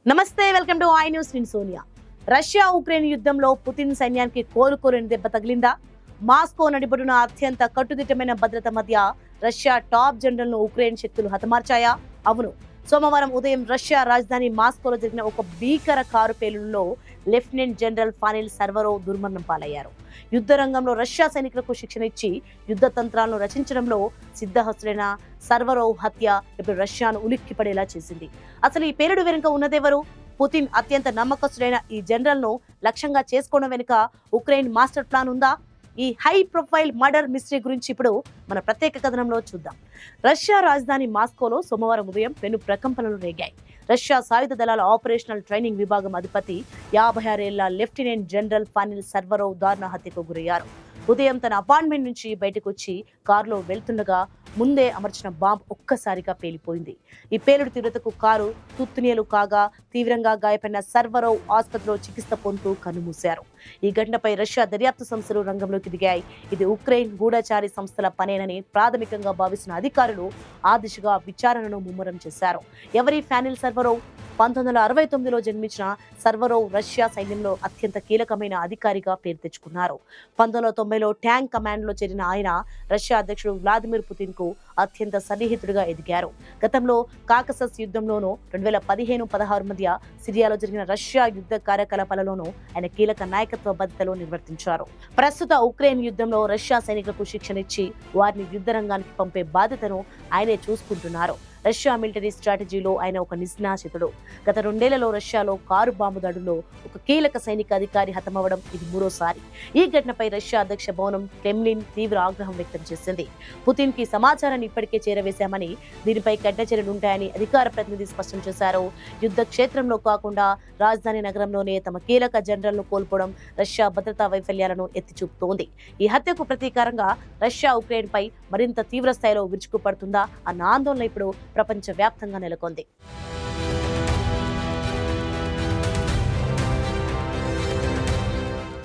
నమస్తే, welcome to I news. నేను Sonia. Russia Ukraine యుద్ధంలో పుతిన్ సైన్యానికి కోలుకోలేని దెబ్బ తగిలిందా? మాస్కో నడిబడున అత్యంత కట్టుదిట్టమైన భద్రత మధ్య రష్యా టాప్ జనరల్ ను ఉక్రెయిన్ శక్తులు హతమార్చాయా? అవును. సోమవారం ఉదయం రష్యా రాజధాని మాస్కోలో జరిగిన ఒక భీకర కారు పేలుడులో లెఫ్టినెంట్ జనరల్ ఫానిల్ సర్వరోవ్ దుర్మరణం పాలయ్యారు. యుద్ధ రంగంలో రష్యా సైనికులకు శిక్షణ ఇచ్చి యుద్ధ తంత్రాలను రచించడంలో సిద్ధహస్తులైన సర్వరోవ్ హత్య ఇప్పుడు రష్యాను ఉలిక్కిపడేలా చేసింది. అసలు ఈ పేలుడు వెనుక ఉన్నదెవరు? పుతిన్ అత్యంత నమ్మకస్తుడైన ఈ జనరల్ ను లక్ష్యంగా చేసుకోవడం వెనుక ఉక్రెయిన్ మాస్టర్ ప్లాన్ ఉందా? ఈ హై ప్రొఫైల్ మర్డర్ మిస్టరీ గురించి ఇప్పుడు మన ప్రత్యేక కథనంలో చూద్దాం. రష్యా రాజధాని మాస్కోలో సోమవారం ఉదయం పెను ప్రకంపనలు రేగాయి. రష్యా సాయుధ దళాల ఆపరేషనల్ ట్రైనింగ్ విభాగం అధిపతి 56 ఏళ్ల లెఫ్టినెంట్ జనరల్ ఫానిల్ సర్వరోవ్ దారుణ హత్యకు గురయ్యారు. ఉదయం తన అపార్ట్మెంట్ నుంచి బయటకు వచ్చి కారులో వెళ్తుండగా ముందే అమర్చిన బాంబ్ ఒక్కసారిగా పేలిపోయింది. ఈ పేలుడు తీవ్రతకు కారు తుత్తునియలు కాగా తీవ్రంగా గాయపడిన సర్వరోవ్ ఆసుపత్రిలో చికిత్స పొందుతూ కన్నుమూశారు. ఈ ఘటనపై రష్యా దర్యాప్తు సంస్థలు రంగంలోకి దిగాయి. ఇది ఉక్రెయిన్ గూఢచారి సంస్థల పనేనని ప్రాథమికంగా భావిస్తున్న అధికారులు ఆ దిశగా విచారణను ముమ్మరం చేశారు. ఎవరి ఫానిల్ సర్వరోవ్? 1969లో జన్మించిన సర్వరోవ్ రష్యా సైన్యంలో అత్యంత కీలకమైన అధికారిగా పేరు తెచ్చుకున్నారు. 1990లో ట్యాంక్ కమాండ్ లో చేరిన ఆయన రష్యా అధ్యక్షుడు వ్లాదిమిర్ పుతిన్ కు అత్యంత సన్నిహితుడిగా ఎదిగారు. గతంలో కాకసస్ యుద్ధంలోనూ 2015-16 మధ్య సిరియాలో జరిగిన రష్యా యుద్ధ కార్యకలాపాలలోనూ ఆయన కీలక నాయకత్వ బాధ్యతలు నిర్వర్తించారు. ప్రస్తుత ఉక్రెయిన్ యుద్ధంలో రష్యా సైనికులకు శిక్షణ ఇచ్చి వారిని యుద్ధ రంగానికి పంపే బాధ్యతను ఆయనే చూసుకుంటున్నారు. రష్యా మిలిటరీ స్ట్రాటజీలో ఆయన ఒక నిష్ణాతుడు. గత 2 ఏళ్లలో రష్యాలో కారు బాంబు దాడుల్లో ఒక కీలక సైనిక అధికారి హతమవడం ఇది మూడోసారి. ఈ ఘటనపై రష్యా అధ్యక్ష భవనం క్రెమ్లిన్ తీవ్ర ఆగ్రహం వ్యక్తం చేసింది. పుతిన్ కి సమాచారాన్ని ఇప్పటికే చేరవేశామని, దీనిపై కఠిన చర్యలు ఉంటాయని అధికార ప్రతినిధి స్పష్టం చేశారు. యుద్ధ క్షేత్రంలో కాకుండా రాజధాని నగరంలోనే తమ కీలక జనరల్ ను కోల్పోవడం రష్యా భద్రతా వైఫల్యాలను ఎత్తి చూపుతోంది. ఈ హత్యకు ప్రతీకారంగా రష్యా ఉక్రెయిన్ పై మరింత తీవ్ర స్థాయిలో విరుచుకుపడుతుందా అన్న ఆందోళన ఇప్పుడు ప్రపంచ వ్యాప్తంగా నెలకొంది.